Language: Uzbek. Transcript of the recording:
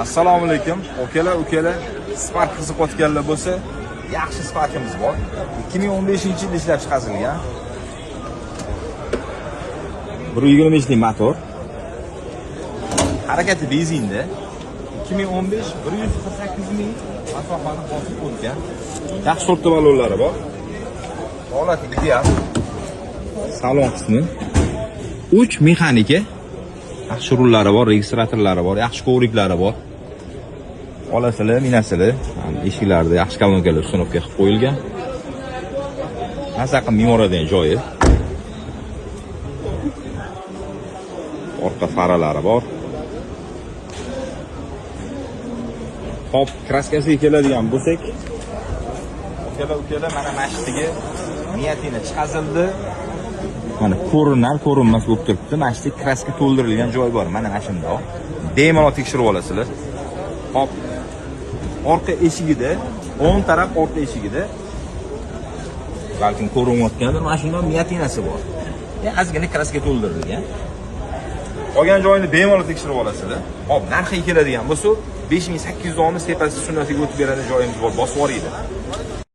Assalomu alaykum. Ukalar, Spark qiziqayotganlar bo'lsa, yaxshi Sparkimiz bor. 2015-yilda ishlab chiqarilgan. 125 lik motor. Harakati benzinda. 2015 148 ming masofani bosib o'tgan. Yaxshi to'rtta balonlari bor. Holati ideal. Salon qismi 3 mexanika. Yaxshi rullari bor, registratorlari bor, yaxshi kovriklari bor. Olasizlar, minasizlar. Eshiklarda yaxshi kolonkalar uстановка qilib qo'yilgan. Nasaqin memoradan joyi. Orqa faralari bor. Hop, kraskasiga keladigan bo'lsak, ukalar mana mashtiga niyatina chiqazildi. Mana ko'rinmas bo'lib turibdi. Mashti kraska to'ldirilgan joy bor. Mana shunda. Bemalol tekshirib olasizlar. Hop. Orqa eshigida, o'ng taraf orqa eshigida balkim ko'rinmayotgandir, mashina niyatinasi bor. Ozgina kraska to'ldirilgan. Qolgan joyini bemalol tekshirib olasizlar. Hop, narxiga keladigan bo'lsa, 5800 do'mni tepasi sunnatiga o'tib beradigan joyimiz bor, bosib yuboringlar.